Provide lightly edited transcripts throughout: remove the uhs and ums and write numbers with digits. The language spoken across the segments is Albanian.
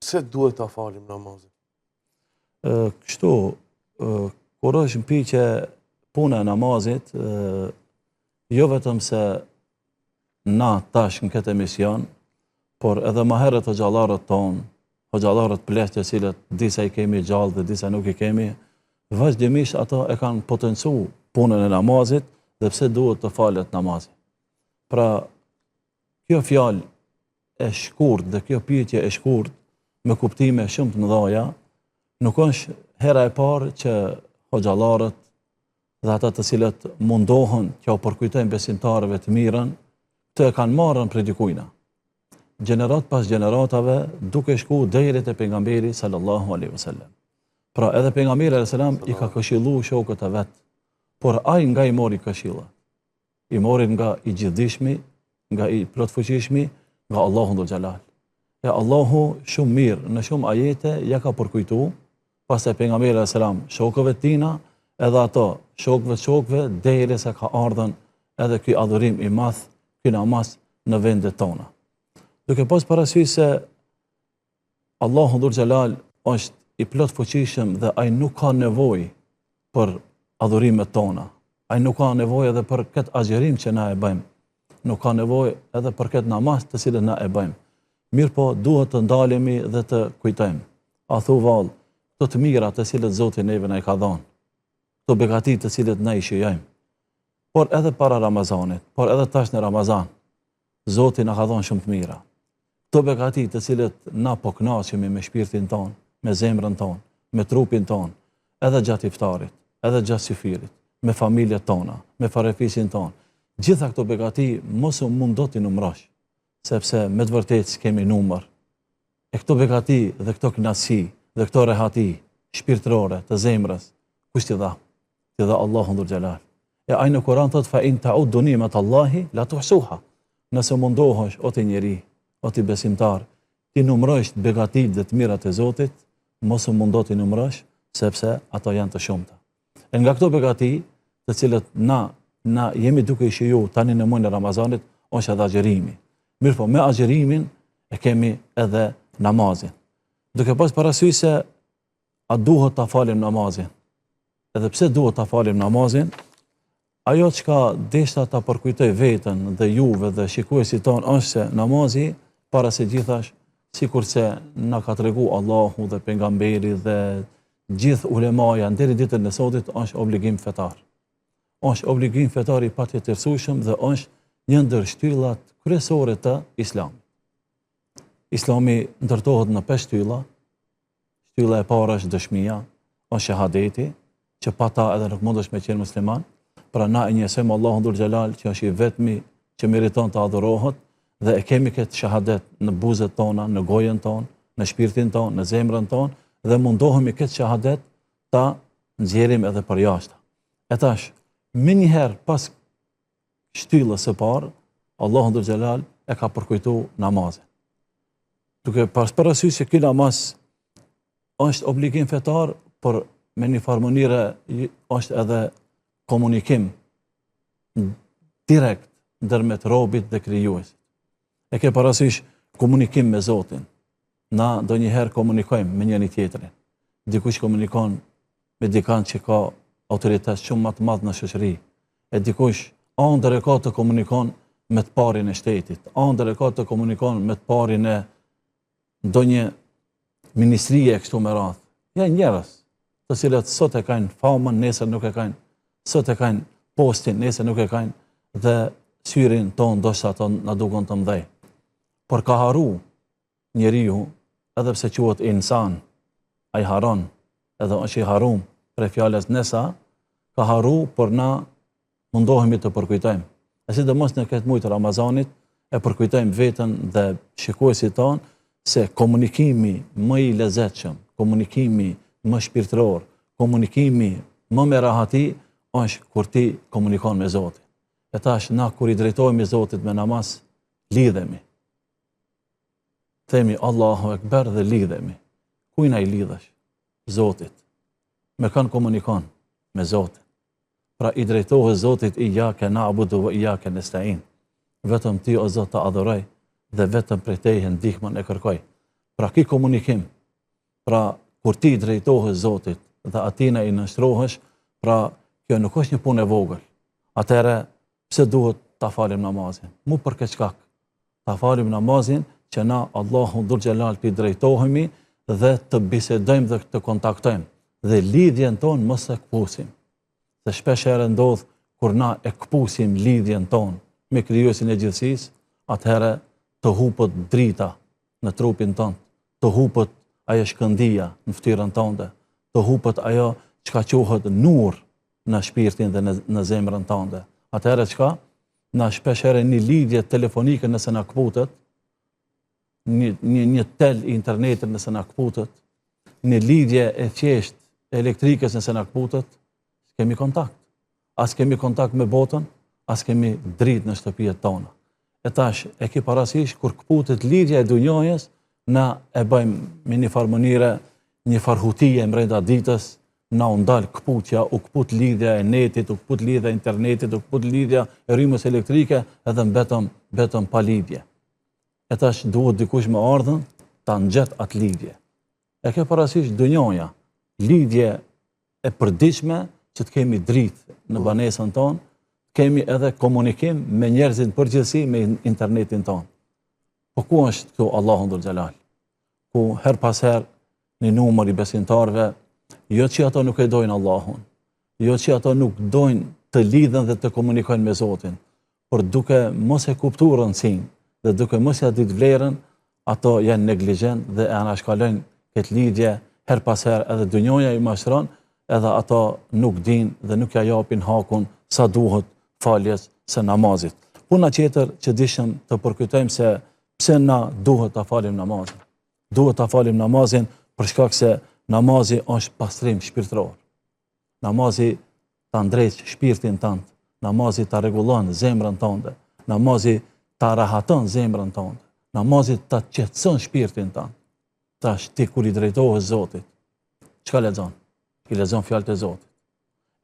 pse duhet ta falim namazin? Kështu, kur është mpi që puna e namazit, jo vetëm se na tash në këtë emision, por edhe më herët hoxhallarët tonë, hoxhallarët pleqë të cilët disa i kemi gjallë dhe disa nuk i kemi, vazhdimisht ato e kanë potencu punën e namazit dhe pse duhet të falet namazi. Pra, kjo fjalë e shkurt dhe kjo pyetje e shkurt me kuptime shumë të mëdha, nuk është hera e parë që hoxhallarët dhe ata të cilët mundohen që u përkujtojnë besimtarëve të mirën, të e kanë marrën prej dikujna. Gjenerat pas gjeneratave duke shku deri te pejgamberi sallallahu alaihi wasallam. Pra edhe pejgamberi alaihi wasallam i ka këshilluar shokët e vet, por ai nga i mori këshilla? I mori nga i gjithdijshmi, nga i plotfuqishmi, nga Allahu dhul xhalal. E Allahu shumë mirë në shumë ajete ja ka përkujtuar, pastaj pejgamberi alaihi wasallam shokëve të tina, edhe ato shokëve derisa ka ardhur edhe ky adhurim i madh, ky namaz në vendet tona. Duke pas parasysh se Allahu dhul xhalal është i plot fuqishëm dhe ai nuk ka nevojë për adhurimet tona. Ai nuk ka nevojë edhe për këtë agjerim që na e bëjmë. Nuk ka nevojë edhe për këtë namaz të cilën na e bëjmë. Mirë po, duhet të ndalemi dhe të kujtojmë. A thu vallë, këto të mira të cilët Zoti neve na i ka dhënë, këto begati të cilët na i shijojmë. Por edhe para Ramazanit, por edhe tash në Ramazan, Zoti na ka dhënë shumë të mira. Këto begati të cilët na po kënaqemi me shpirtin ton, me zemrën ton, me trupin ton, edhe gjatë iftarit, edhe gjatë syfirit, me familjet tona, me farefisin ton. Gjitha këto begati mos u mund do t'i numërosh, sepse me të vërtetë s'kemi numër. E këto begati dhe këto kënaqësi dhe këto rehati shpirtërore të zemrës, kush t'i dha? T'i dha Allahu dhul xhalal. E ai në Kur'an thot fa in ta'uddu ni'matallahi la tuhsuha. Nëse mundohesh o ti njeri, o ti besimtar, ti numërosh begatitë dhe të mirat e Zotit, mos u mundo ti numërosh, sepse ato janë të shumta. E nga këto begati, të cilët na jemi duke i shiju tani në muajin e Ramazanit, është edhe agjerimi. Mirë po, me agjerimin e kemi edhe namazin. Duke pas parasysh se a duhet ta falim namazin. Edhe pse duhet ta falim namazin, ajo çka deshta ta përkujtoj veten dhe juve dhe shikuesit ton është se namazi para se gjithash, sikur se na ka tregu Allahu dhe pejgamberi dhe gjithë ulemaja deri ditën e sotit, është obligim fetar. Është obligim fetar i patjetërsueshëm dhe është një ndër shtyllat kryesore të Islamit. Islami ndërtohet në 5 shtylla. Shtylla e parë është dëshmia, është shahadeti, që pa ta edhe nuk mundesh me qenë musliman. Pra na e njësojmë Allahun dhul xhalal që është i vetmi që meriton të adhurohet dhe e kemi këtë shahadet në buzët tona, në gojën tonë, në shpirtin tonë, në zemrën tonë dhe mundohemi këtë shahadet ta nxjerrim edhe për jashtë. E tash, më njëherë pas shtyllës së parë, Allahu dhul xhalal e ka përkujtuar namazin. Duke pas parasysh se ky namaz është obligim fetar, por me një farë mënyre është edhe komunikim direkt ndërmjet robit dhe krijuesit. E ke parasysh komunikim me Zotin. Na ndonjëherë komunikojmë me njëri tjetrin. Dikush komunikon me dikant që ka autoritet shumë më të madh në shoqëri. E dikush ëndër e ka të komunikon me të parin e shtetit. Ëndër e ka të komunikon me të parin e ndonjë ministrie kështu me radhë. Janë njerëz të cilët sot e kanë famën, nesër nuk e kanë. Sot e kanë postin, nesër nuk e kanë dhe syrin ton ndoshta ato na dukon të mëdhej. Por ka haru njeriu, edhe pse quhet insan, ai haron, edhe është i harum për fjalës nesa, ka haru, por na mundohemi të përkujtojmë. E sidomos në këtë muaj të Ramazanit e përkujtojmë veten dhe shikuesit ton se komunikimi më i lezetshëm, komunikimi më shpirtëror, komunikimi më me rahati është kur ti komunikon me Zotin. E tash na kur i drejtohemi Zotit me namaz, lidhemi. Themi Allahu Ekber dhe lidhemi. Kujna i lidhesh? Zotit. Me kanë komunikon? Me Zotin. Pra i drejtohet Zotit iyake na'budu wa iyake nesta'in. Vetëm ti o Zot të adhuroj dhe vetëm prej teje ndihmën e kërkoj. Pra ki komunikim, pra kur ti drejtohesh Zotit dhe atina i nështrohesh, pra kjo nuk është një punë e vogël. Atëherë, pse duhet ta falim namazin? Mu për këtë shkak. Ta falim namazin që na Allahu Dhul Xhelal pi drejtohemi dhe të bisedojmë dhe të kontaktojmë dhe lidhjen tonë mos e kpusim. Se shpesh herë ndodh kur na e kpusim lidhjen tonë me krijuesin e gjithësisë, atëherë të hupët drita në trupin tonë, të hupët ajo shkëndia në fytyrën tonë, të hupët ajo çka quhet nur në shpirtin dhe në zemrën tonë. Atëherë çka? Na shpesh herë një lidhje telefonike nëse na kputet, një tel internetit nëse na kputet, një lidhje e thjesht elektrikës nëse na kputet, kemi kontakt. As kemi kontakt me botën, as kemi dritë në shtëpijet tona. E tash, e ki parasysh, kur kputet lidhja e dunjojës, na e bëjmë me një farë mënyre, një farë hutije mbrenda ditës, na u ndal kputja, u kput lidhja e netit, u kput lidhja e internetit, u kput lidhja e rrymës elektrike, edhe mbetëm pa lidhje. E tash duhet dikush me ardhën ta nxjet atë lidhje. E ke parasysh dunjoja, lidhje e përditshme që të kemi dritë në banesën tonë, kemi edhe komunikim me njerëzit përgjithësi me internetin tonë. Po ku është këtu Allahu Dhul Xhelal? Ku her pas her një numër i besimtarëve, jo që ato nuk e dojnë Allahun, jo që ato nuk dojnë të lidhen dhe të komunikojnë me Zotin, por duke mos e kuptuar rëndësinë dhe duke mos ja ditë vlerën, ato janë neglizhent dhe anashkalojnë këtë lidhje her pas her, edhe dunjoja i mashtron, edhe ato nuk dinë dhe nuk ja japin hakun sa duhet faljes së namazit. Puna tjetër që dishëm të përkujtojmë se pse na duhet ta falim namazin. Duhet ta falim namazin për shkak se namazi është pastrim shpirtëror. Namazi ta ndrejt shpirtin tënd, namazi ta rregullon zemrën tënde, namazi ta rahaton zemrën tënde, namazi ta qetëson shpirtin tënd. Tash ti kur i drejtohesh Zotit, çka lexon? I lexon fjalët e Zotit.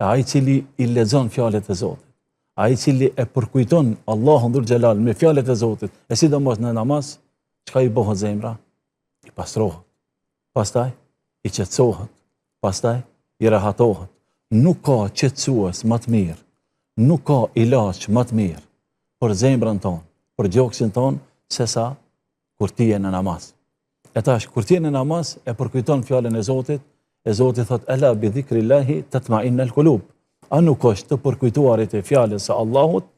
E ai cili i lexon fjalët e Zotit, ai cili e përkujton Allahun Dhul Xhelal me fjalët e Zotit, e sidomos në namaz, çka i bëhet zemra? I pastrohet. Pastaj i qetësohet, pastaj i rahatohet. Nuk ka qetësues më të mirë, nuk ka ilaç më të mirë për zemrën tonë, për gjoksin tonë, se sa kur ti je në namaz. E tash, kur ti je në namaz, e përkujton fjalën e Zotit thot, ela bi dhikrillahi tatma'innul qulub. A nuk është të përkujtuarit e fjalës së Allahut,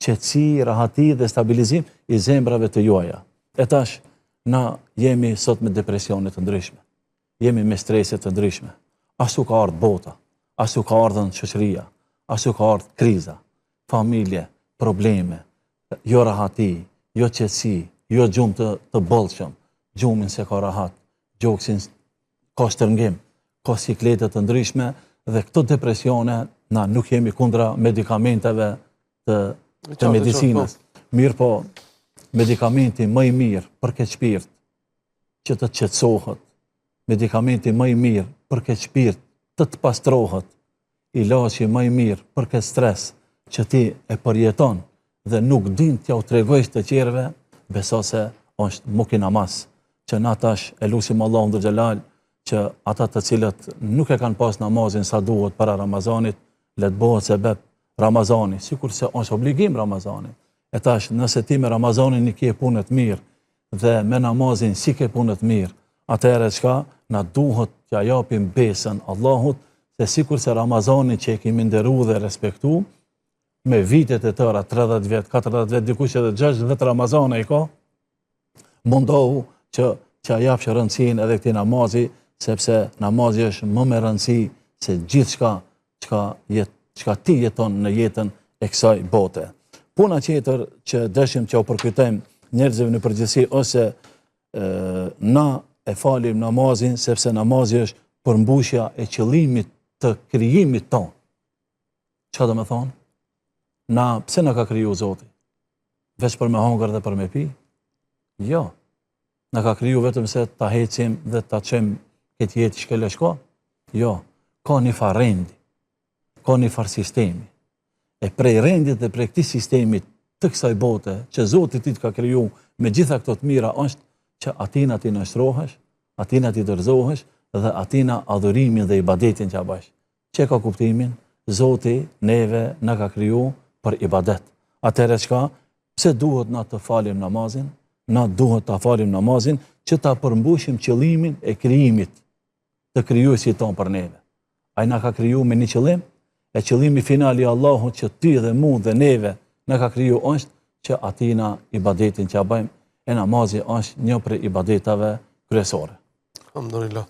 qetësi, rahati dhe stabilizim i zemrave të juaja. E tash, na jemi sot me depresione të ndryshme. Jemi me strese të ndryshme. Asu ka ardhur bota, asu ka ardhur shoqëria, asu ka ardhur kriza, familje, probleme, jo rahati, jo qetësi, jo gjumë të bollshëm, gjumin se ka rahat, gjoksin ka shtrëngim, ka sikletet të ndryshme dhe këto depresione na nuk jemi kundra medikamenteve të medicinës. Mirë po, medikamenti më i mirë për këtë shpirt që të qetësohet, medikamenti më i mirë për këtë shpirt të pastrohet, ilaçi më i mirë për këtë stres që ti e përjeton dhe nuk din t'ja u tregojsh të tjerëve, beso se është muki namaz, që na tash e lutim Allahun Dhul Xhelal që ata të cilët nuk e kanë pas namazin sa duhet para Ramazanit, le të bëhet sebeb Ramazani, sikur se është obligim Ramazani. E tash, nëse ti me Ramazanin një ke punë të mirë dhe me namazin si ke punë të mirë, atëherë çka na duhet t'ja japim besën Allahut, se sikur se Ramazani që e kemi nderu dhe respektu, me vitet e tëra, 30 vjet, 40 vjet, dikush edhe 60 Ramazane i ka, mundohu që t'ja japsh rëndësinë edhe këtij namazi, sepse namazi është më me rëndësi se gjithçka çka ti jeton në jetën e kësaj bote. Puna tjetër që dëshim që u përkujtojmë njerëzve në përgjithësi ose na e falim namazin sepse namazi është përmbushja e qëllimit të krijimit tonë. Çfarë do të thonë? Pse na ka kriju Zoti? Veç për me hongër dhe për me pi? Jo. Na ka kriju vetëm se ta hecim dhe ta çojmë këtë jetë shkeleshko? Jo. Ka një farë rendi, ka një farë sistemi. E prej rendit dhe prej këtij sistemit të kësaj bote, që Zoti ti ka kriju me gjitha këto të mira, është që atina ti nështrohesh, atina ti dërzohesh dhe atina adhurimin dhe ibadetin që bësh. Që ka kuptimin? Zoti neve na ka kriju për ibadet. Atëherë çka? Pse duhet na të falim namazin? Na duhet ta falim namazin që ta përmbushim qëllimin e krijimit të krijuesit ton për neve. Ai na ka kriju me një qëllim, e qëllimi final i Allahut që ty dhe mu dhe neve na ka kriju është që atina ibadetin që bëjmë, e namazi është një prej ibadetave kryesore. Alhamdulillah.